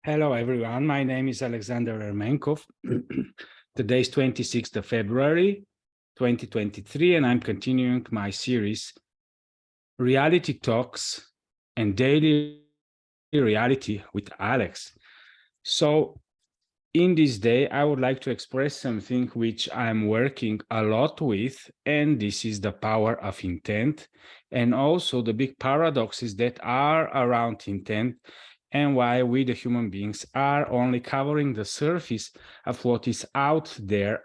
Hello, everyone. My name is Alexander Ermenkov. Today is 26th of February, 2023, and I'm continuing my series, Reality Talks and Daily Reality with Alex. So in this day, I would like to express something which I'm working a lot with, and this is the power of intent, and also the big paradoxes that are around intent, and why we, the human beings, are only covering the surface of what is out there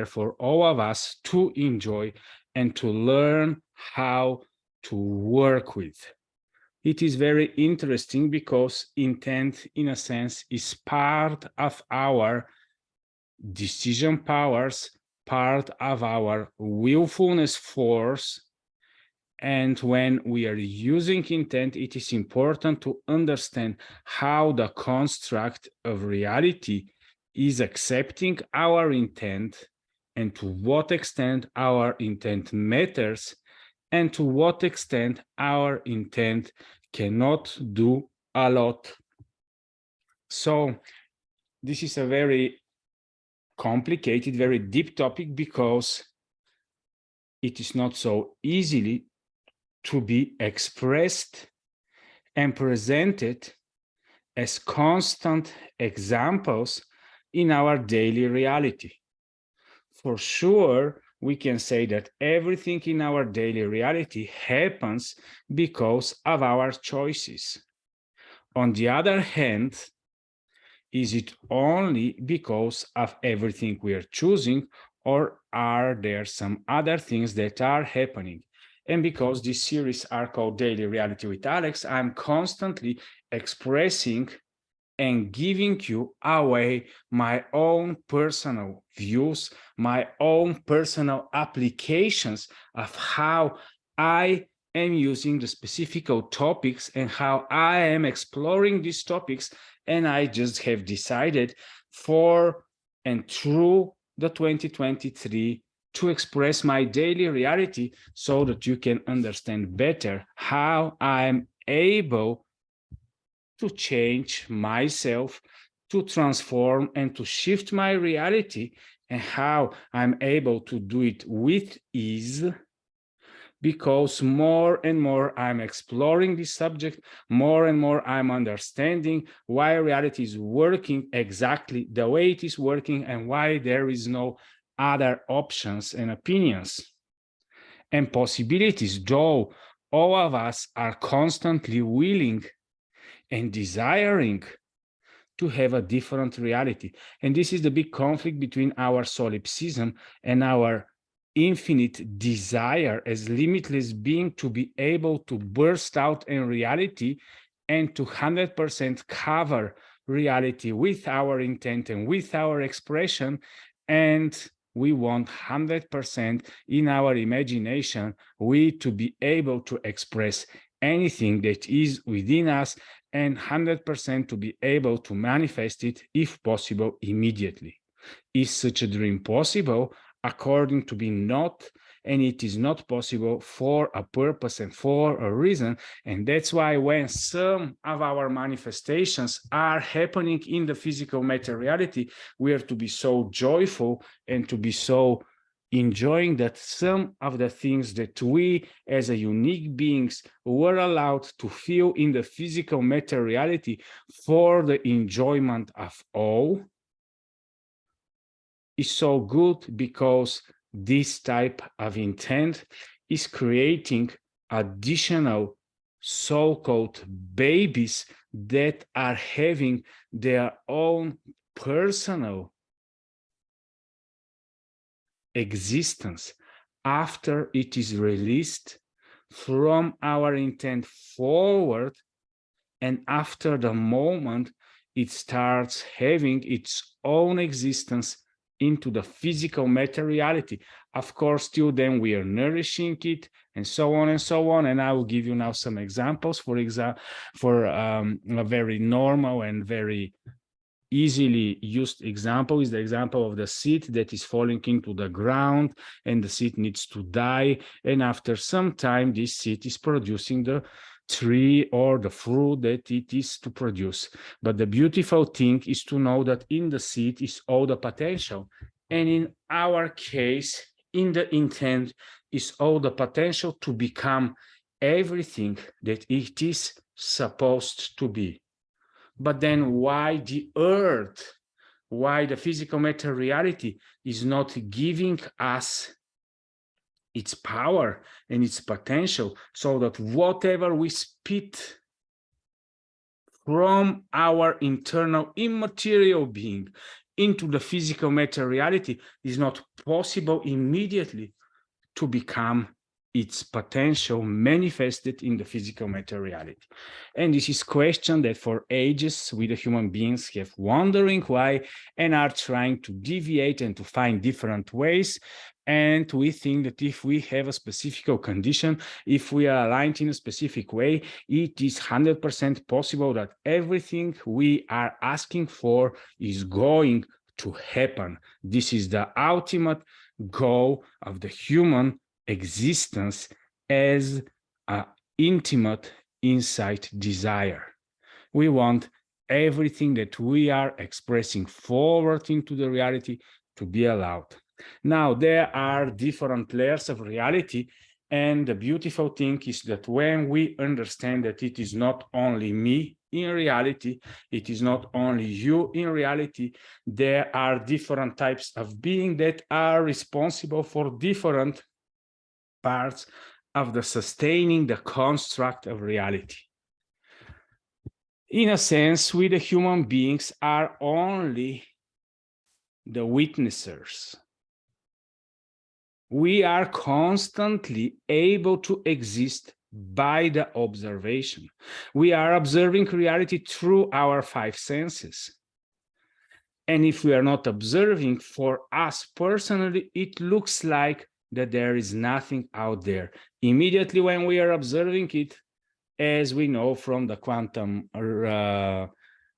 for all of us to enjoy and to learn how to work with. It is very interesting because intent, in a sense, is part of our decision powers, part of our willfulness force. And when we are using intent, it is important to understand how the construct of reality is accepting our intent and to what extent our intent matters and to what extent our intent cannot do a lot. So this is a very complicated, very deep topic because it is not so easily to be expressed and presented as constant examples in our daily reality. For sure, we can say that everything in our daily reality happens because of our choices. On the other hand, is it only because of everything we are choosing, or are there some other things that are happening? And because this series are called Daily Reality with Alex, I'm constantly expressing and giving you away my own personal views, my own personal applications of how I am using the specific topics and how I am exploring these topics. And I just have decided for and through the 2023 to express my daily reality so that you can understand better how I'm able to change myself, to transform and to shift my reality, and how I'm able to do it with ease, because more and more I'm exploring this subject, more and more I'm understanding why reality is working exactly the way it is working and why there is no other options and opinions and possibilities, though all of us are constantly willing and desiring to have a different reality. And this is the big conflict between our solipsism and our infinite desire as limitless being to be able to burst out in reality and to 100% cover reality with our intent and with our expression. And we want 100% in our imagination, we to be able to express anything that is within us and 100% to be able to manifest it, if possible, immediately. Is such a dream possible? According to be not, and it is not possible for a purpose and for a reason. And that's why when some of our manifestations are happening in the physical matter reality, we are to be so joyful and to be so enjoying that some of the things that we as a unique beings were allowed to feel in the physical matter reality for the enjoyment of all is so good, because this type of intent is creating additional so-called babies that are having their own personal existence after it is released from our intent forward, and after the moment it starts having its own existence into the physical matter reality. Of course, till then we are nourishing it and so on and so on. And I will give you now some examples. For example, for a very normal and very easily used example is the example of the seed that is falling into the ground, and the seed needs to die, and after some time this seed is producing the tree or the fruit that it is to produce. But the beautiful thing is to know that in the seed is all the potential. And in our case, in the intent is all the potential to become everything that it is supposed to be. But then why the earth, why the physical matter reality is not giving us its power and its potential, so that whatever we spit from our internal immaterial being into the physical matter reality is not possible immediately to become its potential manifested in the physical matter reality. And this is question that for ages we the human beings have wondering why and are trying to deviate and to find different ways. And we think that if we have a specific condition, if we are aligned in a specific way, it is 100% possible that everything we are asking for is going to happen. This is the ultimate goal of the human existence as an intimate inside desire. We want everything that we are expressing forward into the reality to be allowed. Now, there are different layers of reality, and the beautiful thing is that when we understand that it is not only me in reality, it is not only you in reality, there are different types of being that are responsible for different parts of the sustaining the construct of reality. In a sense, we the human beings are only the witnessers. We are constantly able to exist by the observation. We are observing reality through our five senses. And if we are not observing, for us personally, it looks like that there is nothing out there. Immediately when we are observing it, as we know from the quantum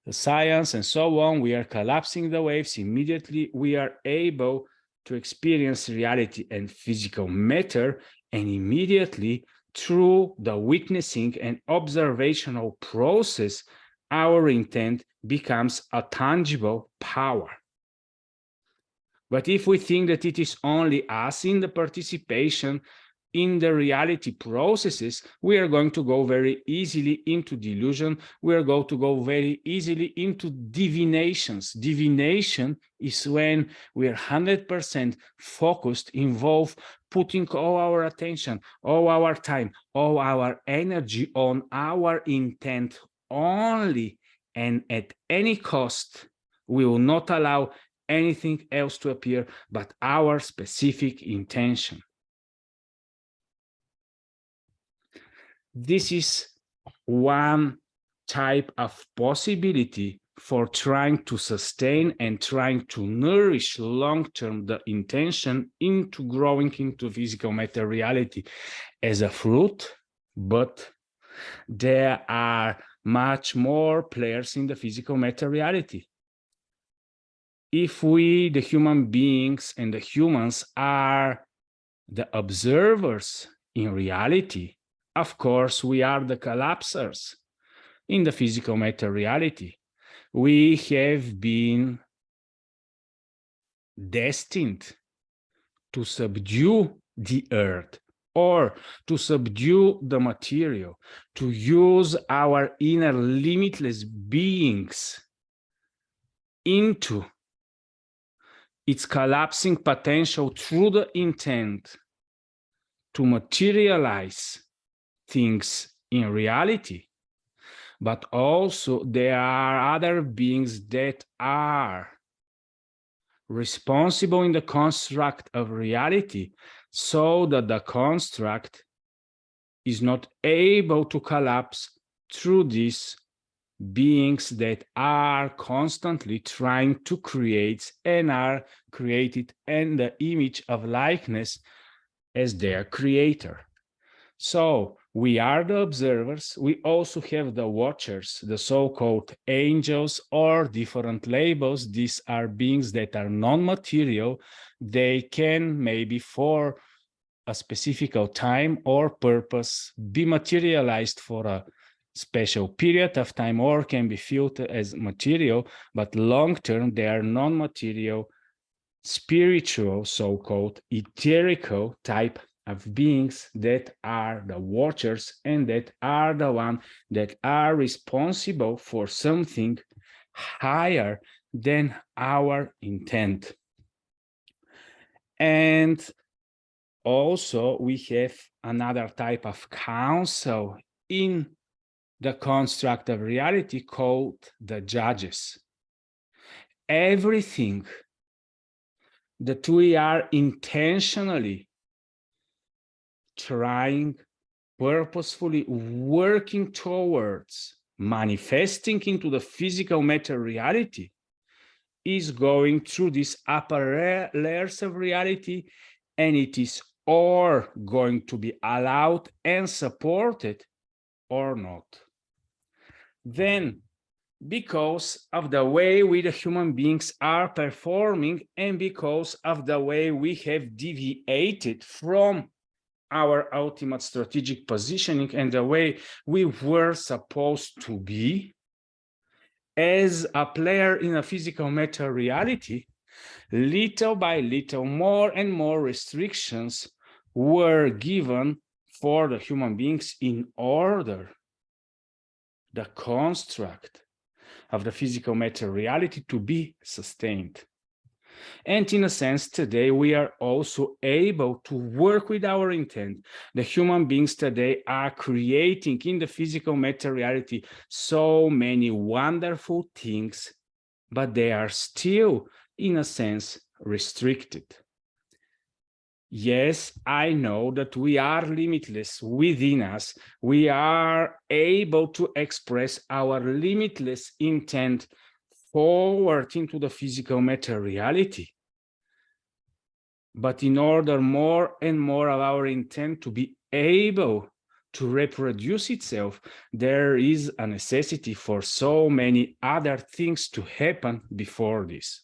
science and so on, we are collapsing the waves. Immediately we are able to experience reality and physical matter, and immediately through the witnessing and observational process, our intent becomes a tangible power. But if we think that it is only us in the participation in the reality processes, we are going to go very easily into delusion. We are going to go very easily into divinations. Divination is when we are 100% focused, involved, putting all our attention, all our time, all our energy on our intent only, and at any cost, we will not allow anything else to appear but our specific intention. This is one type of possibility for trying to sustain and trying to nourish long-term the intention into growing into physical matter reality as a fruit, but there are much more players in the physical matter reality. If we, the human beings and the humans, are the observers in reality, of course, we are the collapsers in the physical matter reality. We have been destined to subdue the earth or to subdue the material, to use our inner limitless beings into its collapsing potential through the intent to materialize things in reality. But also there are other beings that are responsible in the construct of reality, so that the construct is not able to collapse through these beings that are constantly trying to create and are created in the image of likeness as their creator. So we are the observers. We also have the watchers, the so-called angels, or different labels. These are beings that are non-material. They can maybe for a specific time or purpose, be materialized for a special period of time, or can be felt as material, but long-term they are non-material, spiritual, so-called etherical type of beings that are the watchers and that are the one that are responsible for something higher than our intent. And also we have another type of council in the construct of reality called the judges. Everything that we are intentionally trying, purposefully working towards manifesting into the physical matter reality is going through these upper layers of reality, and it is or going to be allowed and supported or not. Then, because of the way we the human beings are performing and because of the way we have deviated from our ultimate strategic positioning and the way we were supposed to be as a player in a physical matter reality, little by little, more and more restrictions were given for the human beings in order the construct of the physical matter reality to be sustained. And in a sense, today we are also able to work with our intent. The human beings today are creating in the physical matter reality so many wonderful things, but they are still, in a sense, restricted. Yes, I know that we are limitless within us. We are able to express our limitless intent forward into the physical matter reality. But in order more and more of our intent to be able to reproduce itself, there is a necessity for so many other things to happen before this.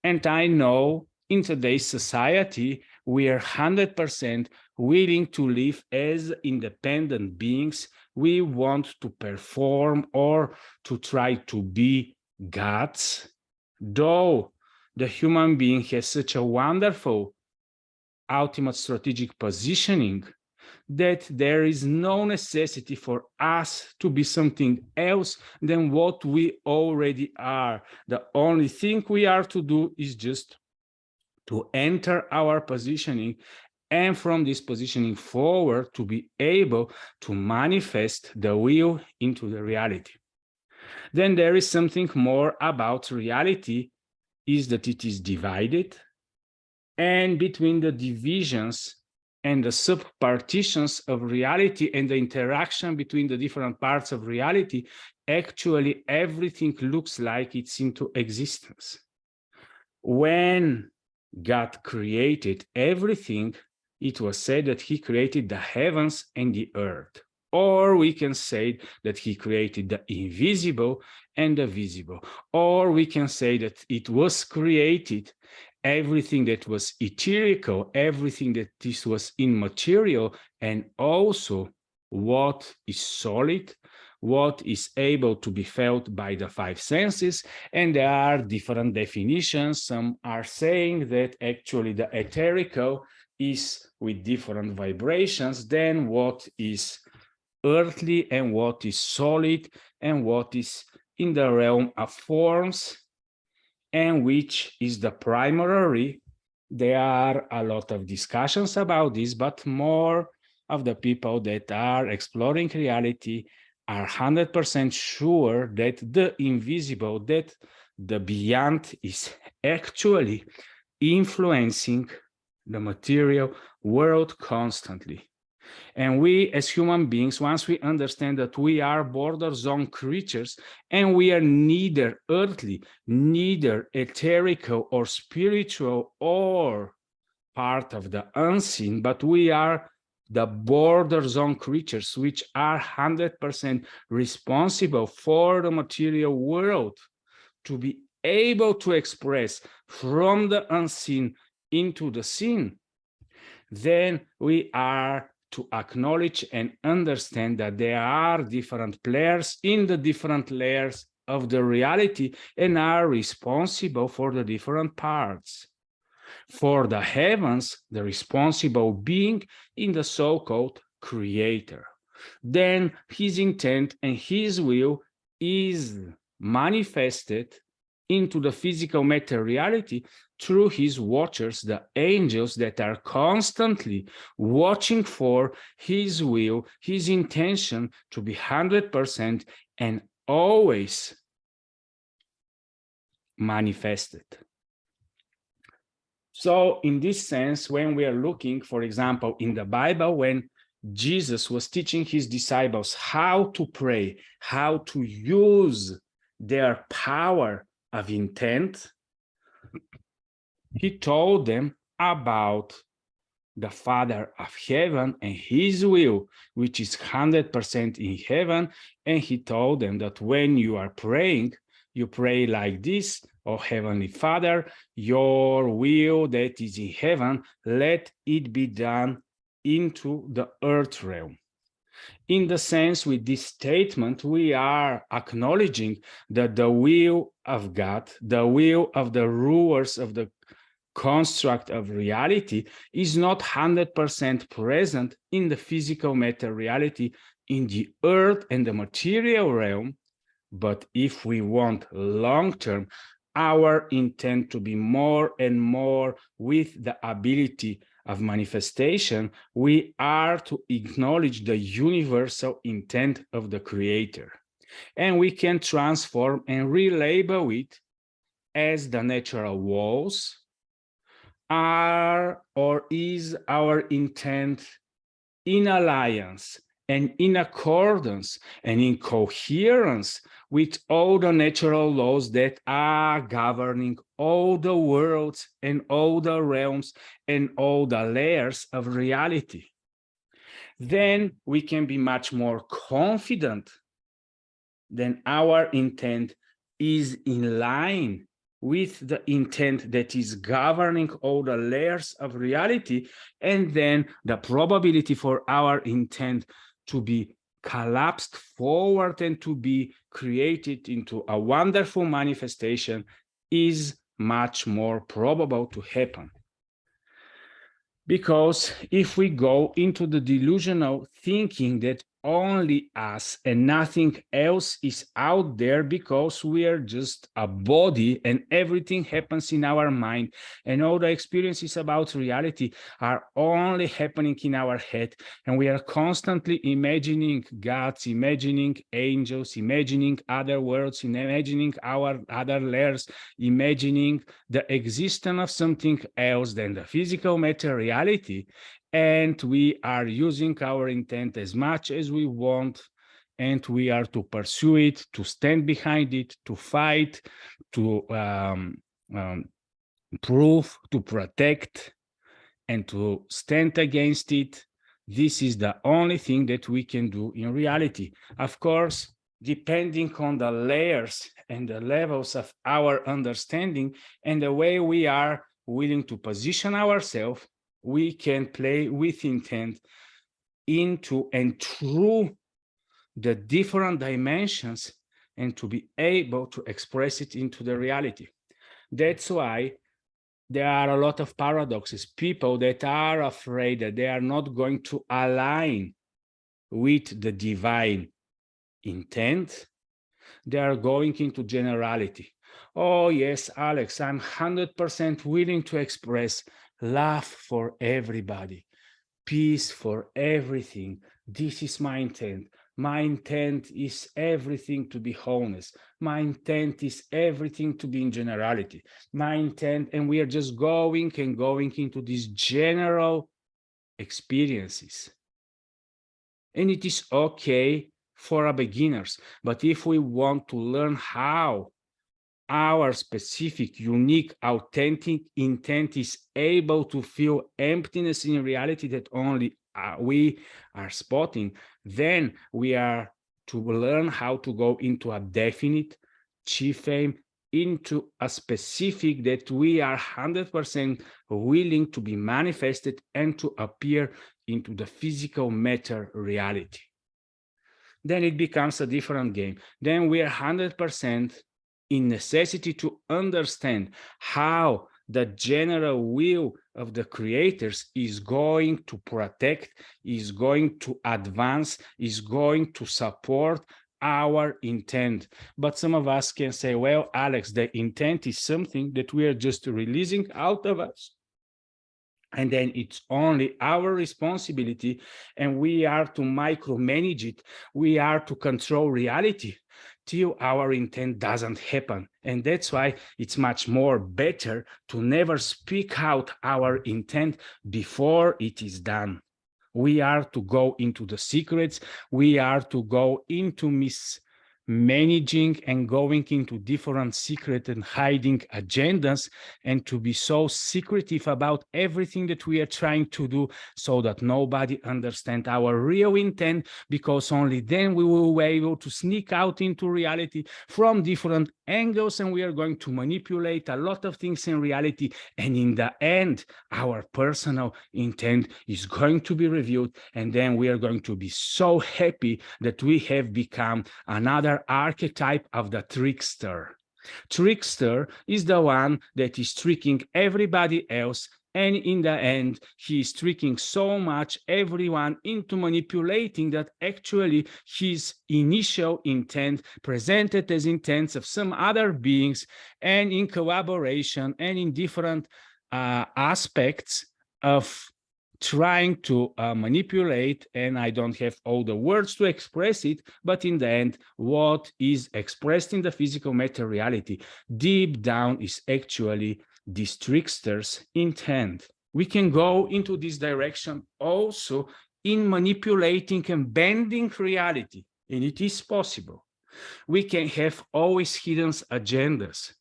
And I know in today's society, we are 100% willing to live as independent beings. We want to perform or to try to be gods, though the human being has such a wonderful ultimate strategic positioning that there is no necessity for us to be something else than what we already are. The only thing we are to do is just to enter our positioning, and from this positioning forward to be able to manifest the will into the reality. Then there is something more about reality, is that it is divided, and between the divisions and the subpartitions of reality and the interaction between the different parts of reality, actually everything looks like it's into existence. When God created everything, it was said that he created the heavens and the earth. Or we can say that he created the invisible and the visible. Or we can say that it was created everything that was etherical, everything that this was immaterial, and also what is solid, what is able to be felt by the five senses. And there are different definitions. Some are saying that actually the etherical is with different vibrations than what is earthly and what is solid and what is in the realm of forms, and which is the primary. There are a lot of discussions about this, but more of the people that are exploring reality are 100% sure that the invisible, that the beyond is actually influencing the material world constantly. And we as human beings, once we understand that we are border zone creatures and we are neither earthly, neither etherical or spiritual or part of the unseen, but we are the border zone creatures which are 100% responsible for the material world, to be able to express from the unseen into the seen, then we are to acknowledge and understand that there are different players in the different layers of the reality and are responsible for the different parts. For the heavens, the responsible being in the so-called creator. Then his intent and his will is manifested into the physical matter reality through his watchers, the angels that are constantly watching for his will, his intention to be 100% and always manifested. So in this sense, when we are looking, for example, in the Bible, when Jesus was teaching his disciples how to pray, how to use their power of intent, he told them about the Father of heaven and his will, which is 100% in heaven. And he told them that when you are praying, you pray like this: "Oh Heavenly Father, your will that is in heaven, let it be done into the earth realm." In the sense, with this statement, we are acknowledging that the will of God, the will of the rulers of the construct of reality, is not 100% present in the physical matter reality, in the earth and the material realm. But if we want long-term our intent to be more and more with the ability of manifestation, we are to acknowledge the universal intent of the Creator. And we can transform and relabel it as the natural laws are or is our intent in alliance and in accordance and in coherence with all the natural laws that are governing all the worlds and all the realms and all the layers of reality. Then we can be much more confident that our intent is in line with the intent that is governing all the layers of reality, and then the probability for our intent to be collapsed forward and to be created into a wonderful manifestation is much more probable to happen. Because if we go into the delusional thinking that only us and nothing else is out there, because we are just a body and everything happens in our mind and all the experiences about reality are only happening in our head, and we are constantly imagining gods, imagining angels, imagining other worlds, imagining our other layers, imagining the existence of something else than the physical matter reality, and we are using our intent as much as we want, and we are to pursue it, to stand behind it, to fight, to prove, to protect, and to stand against it. This is the only thing that we can do in reality. Of course, depending on the layers and the levels of our understanding and the way we are willing to position ourselves, we can play with intent into and through the different dimensions and to be able to express it into the reality. That's why there are a lot of paradoxes. People that are afraid that they are not going to align with the divine intent, they are going into generality. Oh yes, Alex, I'm 100% willing to express love for everybody, peace for everything. This is my intent. My intent is everything to be honest. My intent is everything to be in generality. My intent, and we are just going and going into these general experiences. And it is okay for beginners, but if we want to learn how our specific, unique, authentic intent is able to feel emptiness in reality that only we are spotting, then we are to learn how to go into a definite, chief aim, into a specific that we are 100% willing to be manifested and to appear into the physical matter reality. Then it becomes a different game. Then we are 100% in necessity to understand how the general will of the creators is going to protect, is going to advance, is going to support our intent. But some of us can say, well, Alex, the intent is something that we are just releasing out of us. And then it's only our responsibility, and we are to micromanage it. We are to control reality till our intent doesn't happen. And that's why it's much more better to never speak out our intent before it is done. We are to go into the secrets. We are to go into mismanaging and going into different secret and hiding agendas, and to be so secretive about everything that we are trying to do so that nobody understands our real intent, because only then we will be able to sneak out into reality from different angles, and we are going to manipulate a lot of things in reality, and in the end our personal intent is going to be revealed, and then we are going to be so happy that we have become another archetype of the trickster. Trickster is the one that is tricking everybody else, and in the end he is tricking so much everyone into manipulating that actually his initial intent, presented as intents of some other beings, and in collaboration and in different aspects of trying to manipulate, and I don't have all the words to express it, but in the end, what is expressed in the physical matter reality deep down is actually this trickster's intent. We can go into this direction also in manipulating and bending reality, and it is possible. We can have always hidden agendas.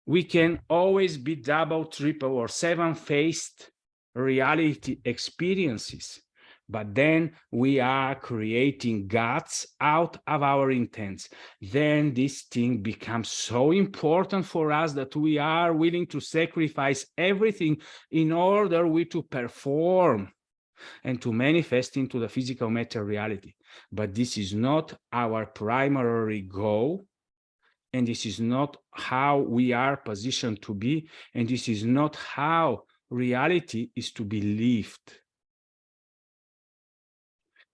We can always be double, triple, or seven-faced reality experiences, but then we are creating gods out of our intents. Then this thing becomes so important for us that we are willing to sacrifice everything in order to perform and to manifest into the physical matter reality. But this is not our primary goal, and this is not how we are positioned to be, and this is not how reality is to be lived.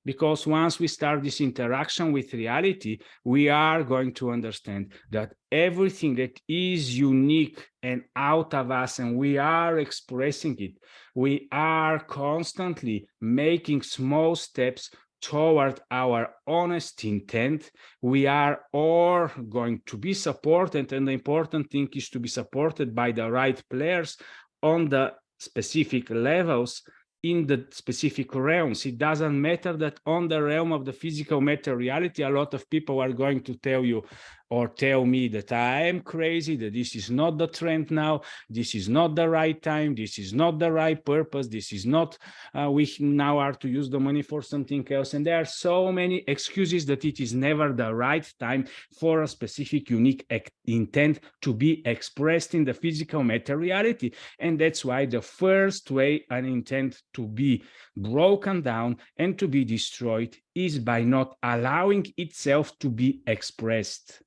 Because once we start this interaction with reality, we are going to understand that everything that is unique and out of us, and we are expressing it, we are constantly making small steps toward our honest intent. We are all going to be supported, and the important thing is to be supported by the right players on the specific levels in the specific realms. It doesn't matter that on the realm of the physical matter reality, a lot of people are going to tell you or tell me that I am crazy, that this is not the trend now, this is not the right time, this is not the right purpose, this is not, we now are to use the money for something else. And there are so many excuses that it is never the right time for a specific unique intent to be expressed in the physical matter reality. And that's why the first way an intent to be broken down and to be destroyed is by not allowing itself to be expressed.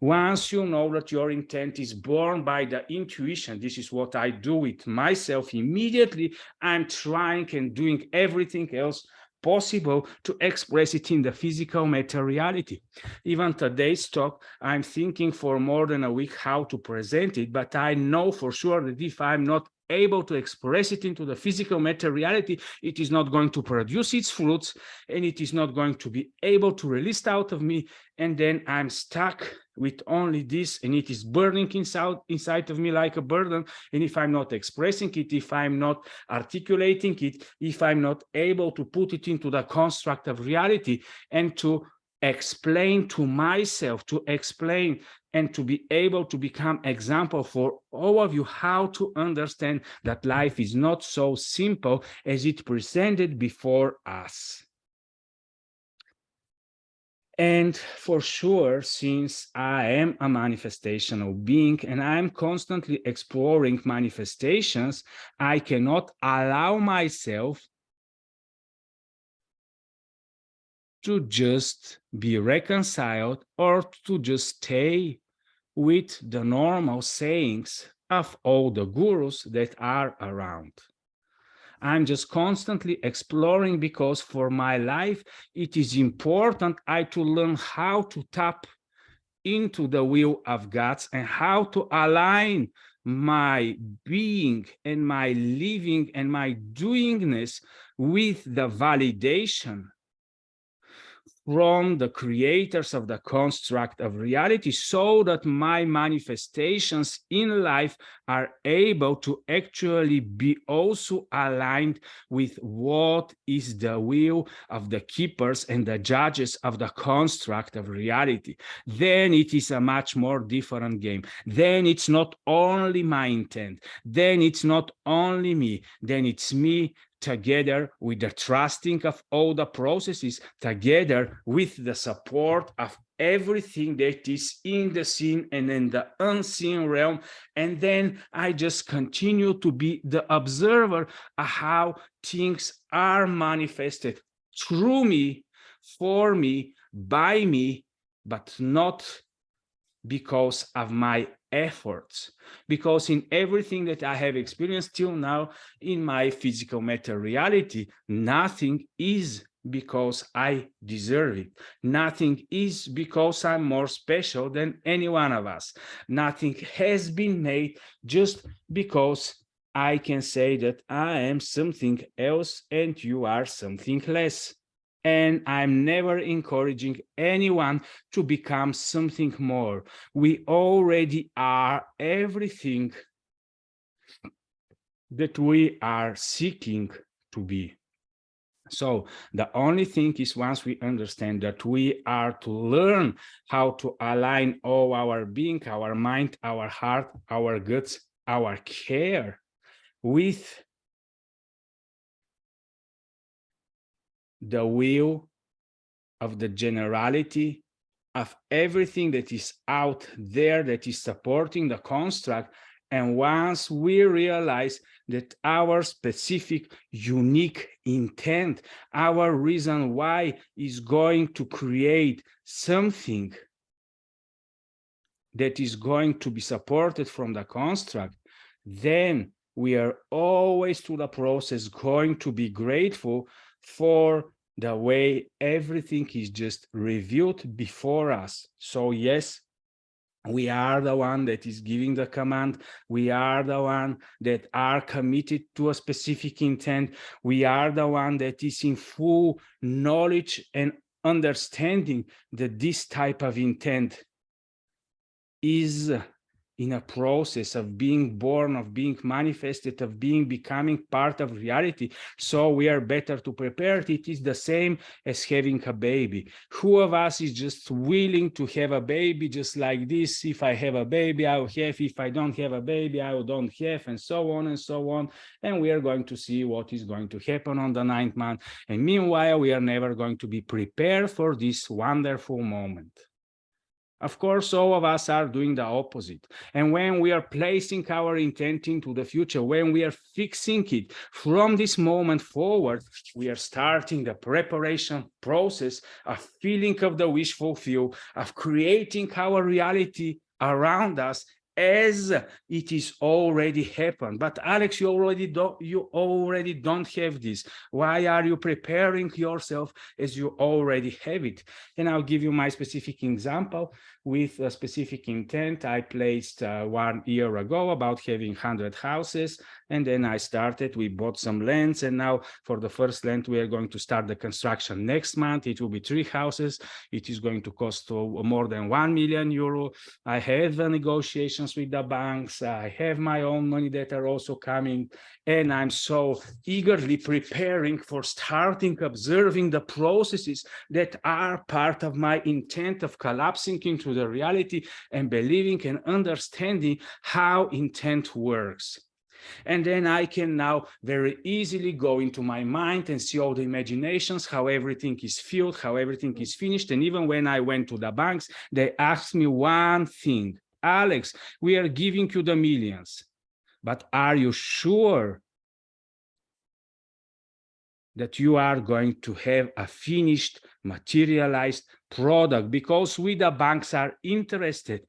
Once you know that your intent is born by the intuition, this is what I do with myself immediately. I'm trying and doing everything else possible to express it in the physical matter reality. Even today's talk, I'm thinking for more than a week how to present it, but I know for sure that if I'm not able to express it into the physical matter reality, it is not going to produce its fruits, and it is not going to be able to release out of me, and then I'm stuck with only this, and it is burning inside of me like a burden. And if I'm not expressing it, if I'm not articulating it, if I'm not able to put it into the construct of reality and to explain to myself, to explain and to be able to become example for all of you how to understand that life is not so simple as it presented before us. And for sure, since I am a manifestational being and I'm constantly exploring manifestations, I cannot allow myself to just be reconciled or to just stay with the normal sayings of all the gurus that are around. I'm just constantly exploring because for my life, it is important to learn how to tap into the will of God and how to align my being and my living and my doingness with the validation from the creators of the construct of reality, so that my manifestations in life are able to actually be also aligned with what is the will of the keepers and the judges of the construct of reality. Then it is a much more different game. Then it's not only my intent. Then it's not only me. Then it's me together with the trusting of all the processes, together with the support of everything that is in the seen and in the unseen realm. And then I just continue to be the observer of how things are manifested through me, for me, by me, but not because of my efforts. Because in everything that I have experienced till now in my physical matter reality, nothing is because I deserve it. Nothing is because I'm more special than any one of us. Nothing has been made just because I can say that I am something else and you are something less. And I'm never encouraging anyone to become something more. We already are everything that we are seeking to be. So the only thing is, once we understand that we are to learn how to align all our being, our mind, our heart, our guts, our care with the will of the generality of everything that is out there that is supporting the construct. And once we realize that our specific, unique intent, our reason why is going to create something that is going to be supported from the construct, then we are always through the process going to be grateful for the way everything is just revealed before us. So yes, we are the one that is giving the command. We are the one that are committed to a specific intent. We are the one that is in full knowledge and understanding that this type of intent is in a process of being born, of being manifested, of becoming part of reality. So we are better to prepare. It is the same as having a baby. Who of us is just willing to have a baby just like this? If I have a baby, I will have. If I don't have a baby, I don't have, and so on and so on. And we are going to see what is going to happen on the 9th month. And meanwhile, we are never going to be prepared for this wonderful moment. Of course, all of us are doing the opposite. And when we are placing our intent into the future, when we are fixing it from this moment forward, we are starting the preparation process of feeling of the wish fulfilled, of creating our reality around us as it is already happened. But Alex, you already don't have this. Why are you preparing yourself as you already have it? And I'll give you my specific example. With a specific intent, I placed 1 year ago about having 100 houses, and then I started. We bought some lands, and now for the first land, we are going to start the construction next month. It will be 3 houses. It is going to cost more than 1 million euro. I have negotiations with the banks. I have my own money that are also coming, and I'm so eagerly preparing for starting observing the processes that are part of my intent of collapsing into the reality and believing and understanding how intent works. And then I can now very easily go into my mind and see all the imaginations, how everything is filled, how everything is finished. And even when I went to the banks, they asked me one thing: Alex, we are giving you the millions, but are you sure that you are going to have a finished, materialized product? Because we, the banks, are interested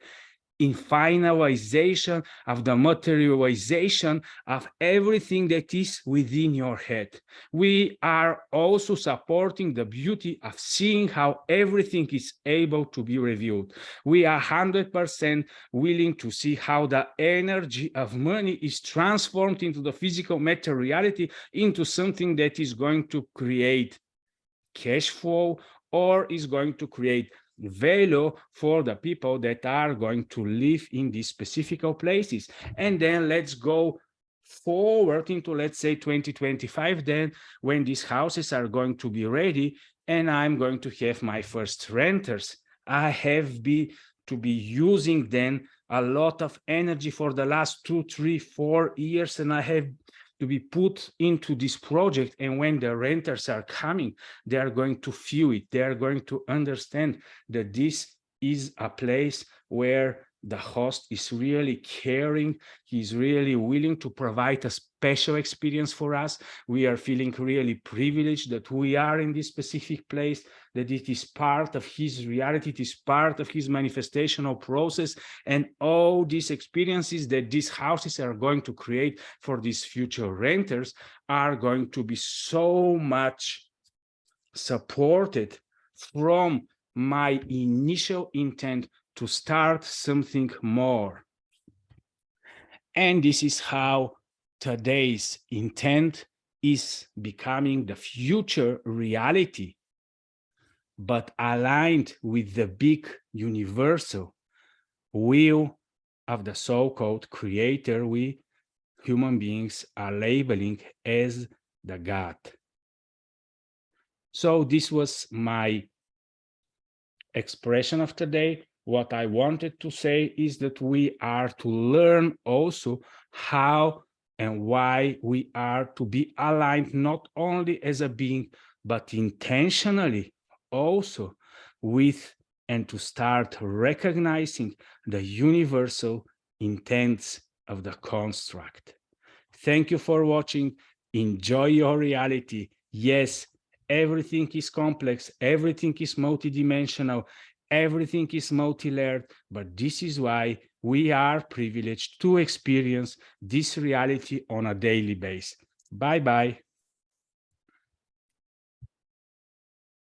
in finalization of the materialization of everything that is within your head. We are also supporting the beauty of seeing how everything is able to be revealed. We are 100% willing to see how the energy of money is transformed into the physical materiality, into something that is going to create cash flow or is going to create value for the people that are going to live in these specific places. And then let's go forward into, let's say, 2025, then when these houses are going to be ready and I'm going to have my first renters. I have to be using then a lot of energy for the last 2, 3, 4 years, and I have to be put into this project. And when the renters are coming, they are going to feel it. They are going to understand that this is a place where the host is really caring. He's really willing to provide a special experience for us. We are feeling really privileged that we are in this specific place, that it is part of his reality, it is part of his manifestational process, and all these experiences that these houses are going to create for these future renters are going to be so much supported from my initial intent to start something more. And this is how today's intent is becoming the future reality, but aligned with the big universal will of the so-called creator we human beings are labeling as the God. So this was my expression of today. What I wanted to say is that we are to learn also how and why we are to be aligned not only as a being, but intentionally also with, and to start recognizing the universal intents of the construct. Thank you for watching. Enjoy your reality. Yes, everything is complex, everything is multidimensional, everything is multi-layered, but this is why we are privileged to experience this reality on a daily basis. Bye-bye.